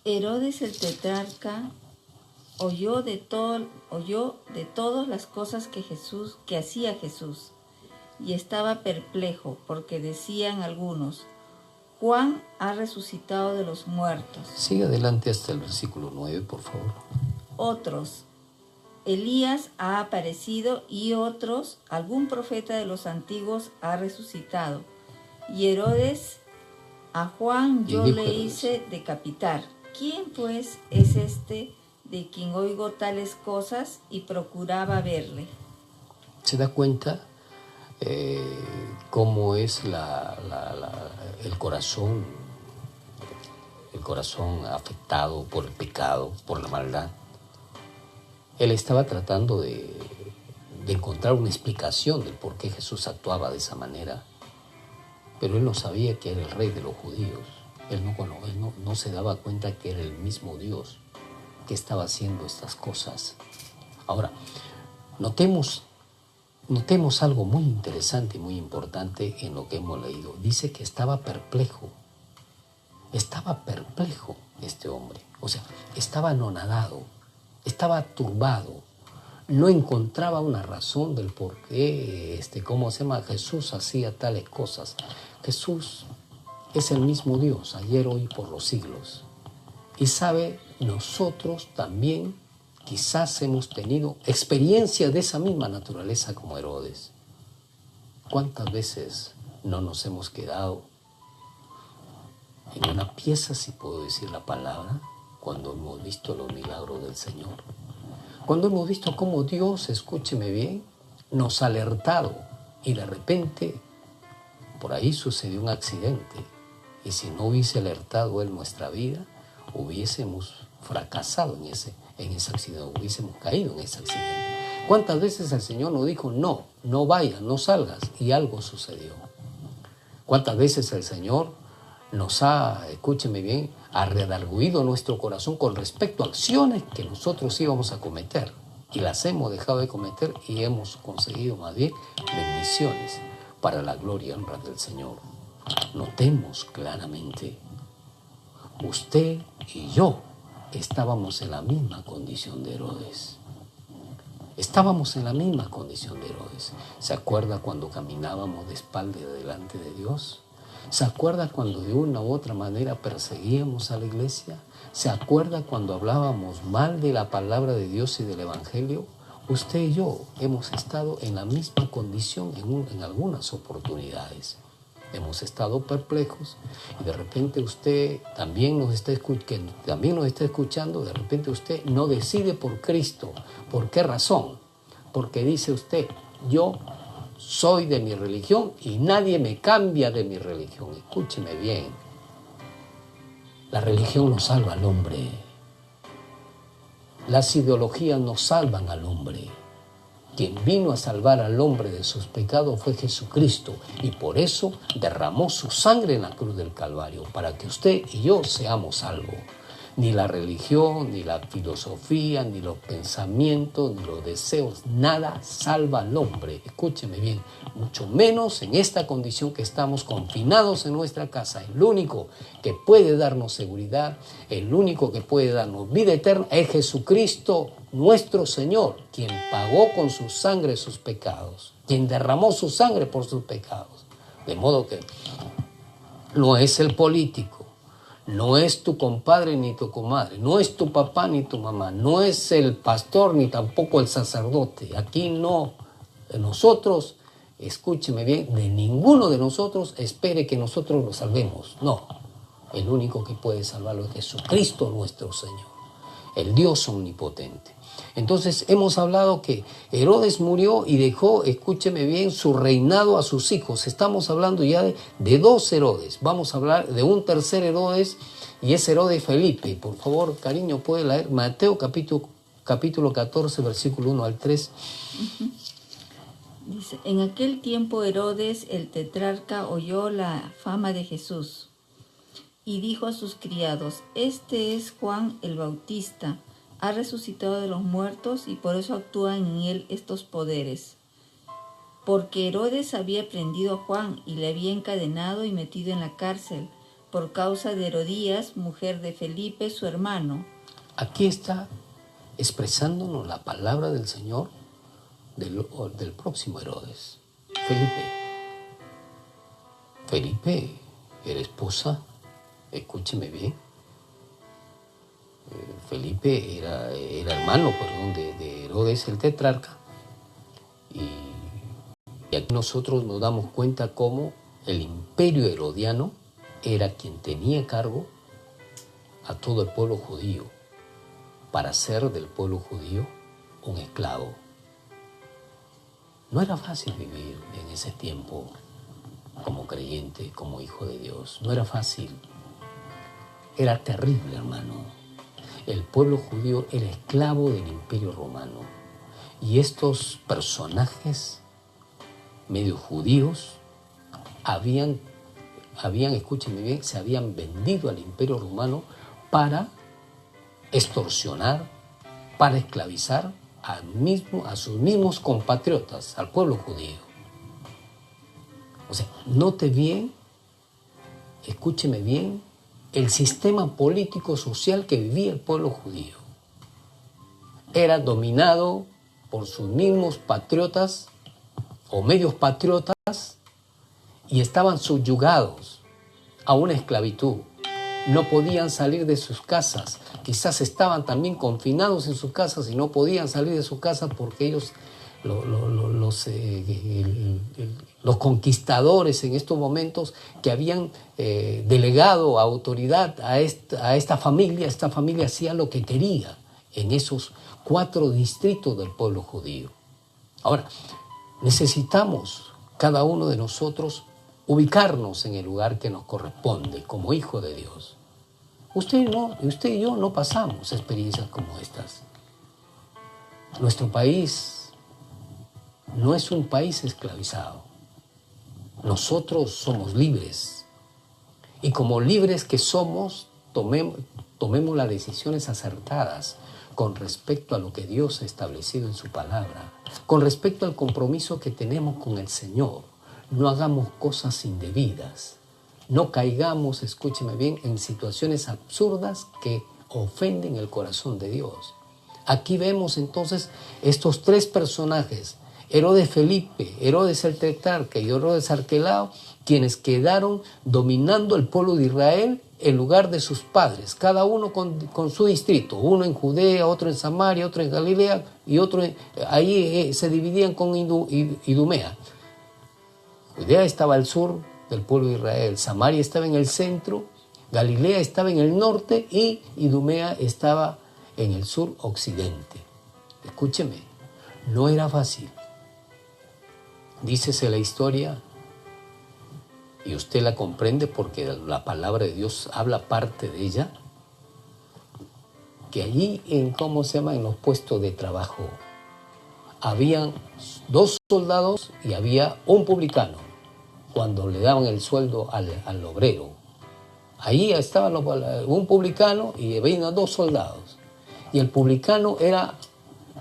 Herodes el tetrarca oyó de todas las cosas que hacía Jesús, y estaba perplejo, porque decían algunos: Juan ha resucitado de los muertos. Sigue adelante hasta el versículo 9, por favor. Otros: Elías ha aparecido, y otros: algún profeta de los antiguos ha resucitado. Y Herodes: a Juan yo le hice decapitar. ¿Quién pues es este de quien oigo tales cosas? Y procuraba verle. ¿Se da cuenta cómo es el corazón afectado por el pecado, por la maldad? Él estaba tratando de encontrar una explicación del por qué Jesús actuaba de esa manera, pero él no sabía que era el rey de los judíos. Él no se daba cuenta que era el mismo Dios que estaba haciendo estas cosas. Ahora, notemos algo muy interesante y muy importante en lo que hemos leído. Dice que estaba perplejo este hombre. O sea, estaba anonadado, estaba turbado, no encontraba una razón del por qué, Jesús hacía tales cosas. Jesús es el mismo Dios, ayer, hoy, por los siglos. Y sabe, nosotros también quizás hemos tenido experiencia de esa misma naturaleza como Herodes. ¿Cuántas veces no nos hemos quedado en una pieza, si puedo decir la palabra, cuando hemos visto los milagros del Señor? Cuando hemos visto cómo Dios, escúcheme bien, nos ha alertado y de repente por ahí sucedió un accidente. Y si no hubiese alertado Él nuestra vida, hubiésemos fracasado en ese accidente, hubiésemos caído en ese accidente. ¿Cuántas veces el Señor nos dijo, no vayas, no salgas? Y algo sucedió. ¿Cuántas veces el Señor nos ha, escúcheme bien, ha redarguido nuestro corazón con respecto a acciones que nosotros íbamos a cometer? Y las hemos dejado de cometer y hemos conseguido más bien bendiciones para la gloria y honra del Señor. Notemos claramente, usted y yo estábamos en la misma condición de Herodes. Estábamos en la misma condición de Herodes. ¿Se acuerda cuando caminábamos de espalda delante de Dios? ¿Se acuerda cuando de una u otra manera perseguíamos a la iglesia? ¿Se acuerda cuando hablábamos mal de la palabra de Dios y del Evangelio? Usted y yo hemos estado en la misma condición en algunas oportunidades. hemos estado perplejos y de repente usted también nos está escuchando, de repente usted no decide por Cristo. ¿Por qué razón? Porque dice usted, yo soy de mi religión y nadie me cambia de mi religión. Escúcheme bien, la religión no salva al hombre, las ideologías no salvan al hombre. Quien vino a salvar al hombre de sus pecados fue Jesucristo y por eso derramó su sangre en la cruz del Calvario, para que usted y yo seamos salvos. Ni la religión, ni la filosofía, ni los pensamientos, ni los deseos, nada salva al hombre. Escúcheme bien, mucho menos en esta condición que estamos confinados en nuestra casa. El único que puede darnos seguridad, el único que puede darnos vida eterna es Jesucristo, nuestro Señor, quien pagó con su sangre sus pecados, quien derramó su sangre por sus pecados. De modo que no es el político, no es tu compadre ni tu comadre, no es tu papá ni tu mamá, no es el pastor ni tampoco el sacerdote. Aquí no, nosotros, escúcheme bien, de ninguno de nosotros espere que nosotros lo salvemos. No, el único que puede salvarlo es Jesucristo nuestro Señor, el Dios omnipotente. Entonces hemos hablado que Herodes murió y dejó, escúcheme bien, su reinado a sus hijos. Estamos hablando ya de dos Herodes. Vamos a hablar de un tercer Herodes y es Herodes Felipe. Por favor, cariño, puede leer Mateo capítulo 14, versículo 1 al 3. Dice, en aquel tiempo Herodes el tetrarca oyó la fama de Jesús y dijo a sus criados, este es Juan el Bautista. Ha resucitado de los muertos y por eso actúan en él estos poderes. Porque Herodes había prendido a Juan y le había encadenado y metido en la cárcel por causa de Herodías, mujer de Felipe, su hermano. Aquí está expresándonos la palabra del Señor del próximo Herodes, Felipe. Felipe era esposa, escúcheme bien. Felipe era hermano, de Herodes el tetrarca. Y aquí nosotros nos damos cuenta cómo el imperio herodiano era quien tenía cargo a todo el pueblo judío para hacer del pueblo judío un esclavo. No era fácil vivir en ese tiempo como creyente, como hijo de Dios. No era fácil. Era terrible, hermano. El pueblo judío era esclavo del imperio romano. Y estos personajes medio judíos escúchenme bien, se habían vendido al imperio romano para extorsionar, para esclavizar a sus mismos compatriotas, al pueblo judío. O sea, note bien, escúcheme bien, el sistema político-social que vivía el pueblo judío. Era dominado por sus mismos patriotas o medios patriotas y estaban subyugados a una esclavitud. No podían salir de sus casas. Quizás estaban también confinados en sus casas y no podían salir de sus casas porque ellos, los conquistadores en estos momentos que habían delegado autoridad a esta familia hacía lo que quería en esos 4 distritos del pueblo judío. Ahora, necesitamos cada uno de nosotros ubicarnos en el lugar que nos corresponde como hijo de Dios. Usted y yo no pasamos experiencias como estas. Nuestro país no es un país esclavizado. Nosotros somos libres. Y como libres que somos, tomemos las decisiones acertadas con respecto a lo que Dios ha establecido en su palabra, con respecto al compromiso que tenemos con el Señor. No hagamos cosas indebidas. No caigamos, escúcheme bien, en situaciones absurdas que ofenden el corazón de Dios. Aquí vemos entonces estos 3 personajes, Herodes Felipe, Herodes el tetrarca y Herodes Arquelao, quienes quedaron dominando el pueblo de Israel en lugar de sus padres, cada uno con su distrito, uno en Judea, otro en Samaria, otro en Galilea y otro ahí se dividían con Idumea. Judea estaba al sur, del pueblo de Israel. Samaria estaba en el centro, Galilea estaba en el norte y Idumea estaba en el sur occidente. Escúcheme, no era fácil. Dícese la historia, y usted la comprende porque la palabra de Dios habla parte de ella, que allí en los puestos de trabajo habían 2 soldados y había un publicano cuando le daban el sueldo al obrero. Ahí estaba un publicano y venían 2 soldados. Y el publicano era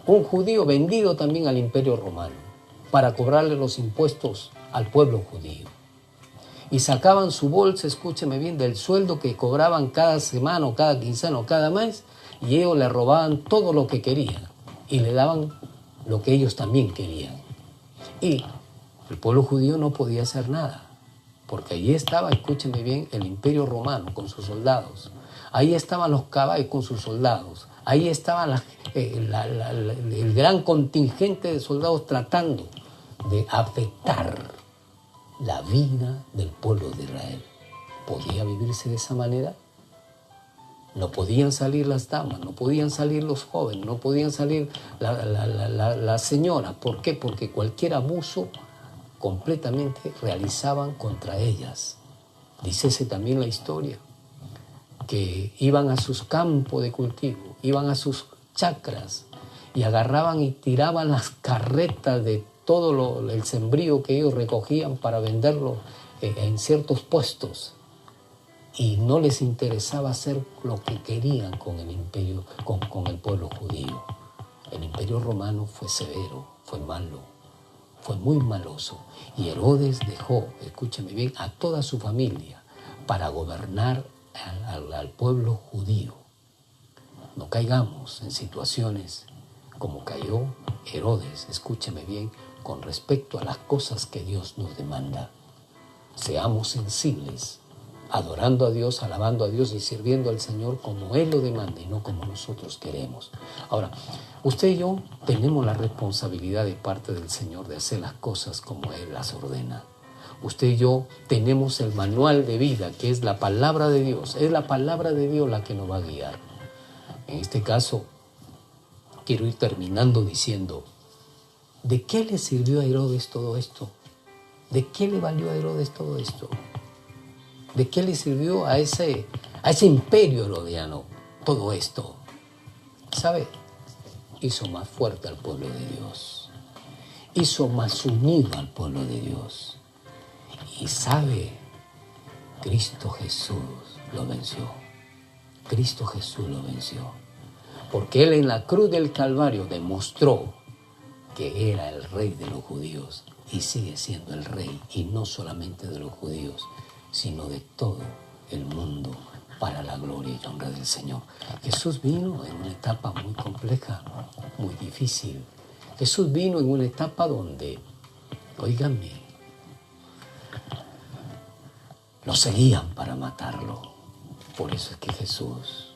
un judío vendido también al Imperio Romano para cobrarle los impuestos al pueblo judío. Y sacaban su bolsa, escúcheme bien, del sueldo que cobraban cada semana o cada quincena o cada mes, y ellos le robaban todo lo que querían y le daban lo que ellos también querían. Y el pueblo judío no podía hacer nada, porque allí estaba, escúcheme bien, el Imperio Romano con sus soldados. Ahí estaban los caballos con sus soldados. Ahí estaba el gran contingente de soldados tratando de afectar la vida del pueblo de Israel. ¿Podía vivirse de esa manera? No podían salir las damas, no podían salir los jóvenes, no podían salir las señoras. ¿Por qué? Porque cualquier abuso completamente realizaban contra ellas. Dícese también la historia, que iban a sus campos de cultivo, iban a sus chacras y agarraban y tiraban las carretas de todo el sembrío que ellos recogían para venderlo en ciertos puestos. Y no les interesaba hacer lo que querían con el imperio, con el pueblo judío. El Imperio Romano fue severo, fue malo, fue muy maloso. Y Herodes dejó, escúcheme bien, a toda su familia para gobernar al pueblo judío. No caigamos en situaciones como cayó Herodes, escúcheme bien, con respecto a las cosas que Dios nos demanda. Seamos sensibles, adorando a Dios, alabando a Dios y sirviendo al Señor como Él lo demanda y no como nosotros queremos. Ahora, usted y yo tenemos la responsabilidad de parte del Señor de hacer las cosas como Él las ordena. Usted y yo tenemos el manual de vida, que es la palabra de Dios. Es la palabra de Dios la que nos va a guiar. En este caso, quiero ir terminando diciendo, ¿de qué le sirvió a Herodes todo esto? ¿De qué le valió a Herodes todo esto? ¿De qué le sirvió a ese imperio herodiano todo esto? ¿Sabe? Hizo más fuerte al pueblo de Dios. Hizo más unido al pueblo de Dios. Y sabe, Cristo Jesús lo venció. Cristo Jesús lo venció. Porque Él en la cruz del Calvario demostró que era el rey de los judíos y sigue siendo el rey, y no solamente de los judíos, sino de todo el mundo, para la gloria y honra del Señor. Jesús vino en una etapa muy compleja, muy difícil. Jesús vino en una etapa donde, óiganme, lo seguían para matarlo. Por eso es que Jesús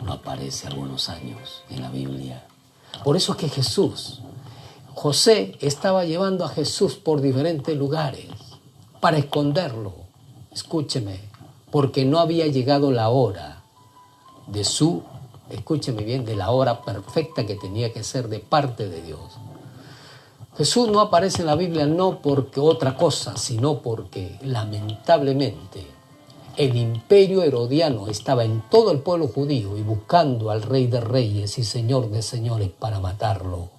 no aparece algunos años en la Biblia. Por eso es que José estaba llevando a Jesús por diferentes lugares para esconderlo. Escúcheme, porque no había llegado la hora escúcheme bien, de la hora perfecta que tenía que ser de parte de Dios. Jesús no aparece en la Biblia no porque otra cosa, sino porque lamentablemente el imperio herodiano estaba en todo el pueblo judío y buscando al Rey de Reyes y Señor de Señores para matarlo.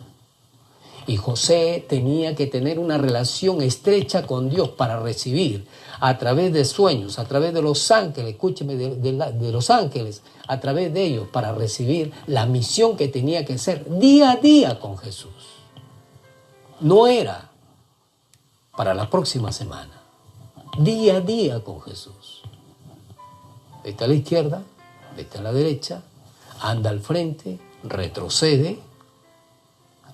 Y José tenía que tener una relación estrecha con Dios para recibir a través de sueños, a través de los ángeles, escúcheme, de los ángeles, a través de ellos, para recibir la misión que tenía que hacer día a día con Jesús. No era para la próxima semana, día a día con Jesús. Vete a la izquierda, vete a la derecha, anda al frente, retrocede,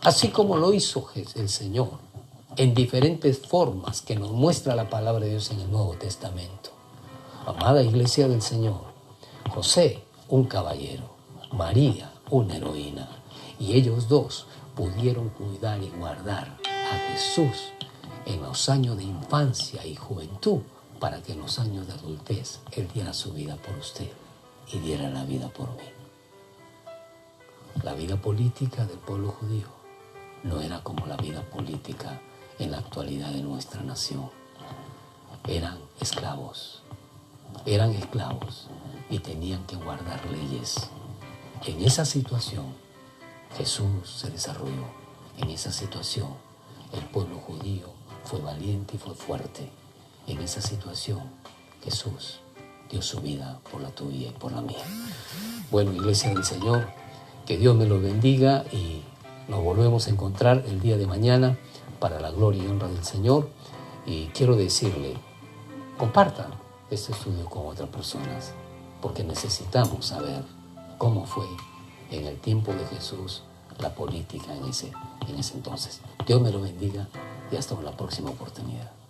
así como lo hizo el Señor en diferentes formas que nos muestra la palabra de Dios en el Nuevo Testamento. Amada Iglesia del Señor, José, un caballero, María, una heroína, y ellos dos pudieron cuidar y guardar a Jesús en los años de infancia y juventud para que en los años de adultez Él diera su vida por usted y diera la vida por mí. La vida política del pueblo judío no era como la vida política en la actualidad de nuestra nación. Eran esclavos y tenían que guardar leyes. En esa situación Jesús se desarrolló. En esa situación el pueblo judío fue valiente y fue fuerte. En esa situación Jesús dio su vida por la tuya y por la mía. Bueno, Iglesia del Señor, que Dios me los bendiga y nos volvemos a encontrar el día de mañana para la gloria y honra del Señor. Y quiero decirle, compartan este estudio con otras personas, porque necesitamos saber cómo fue en el tiempo de Jesús la política en ese entonces. Dios me lo bendiga y hasta una próxima oportunidad.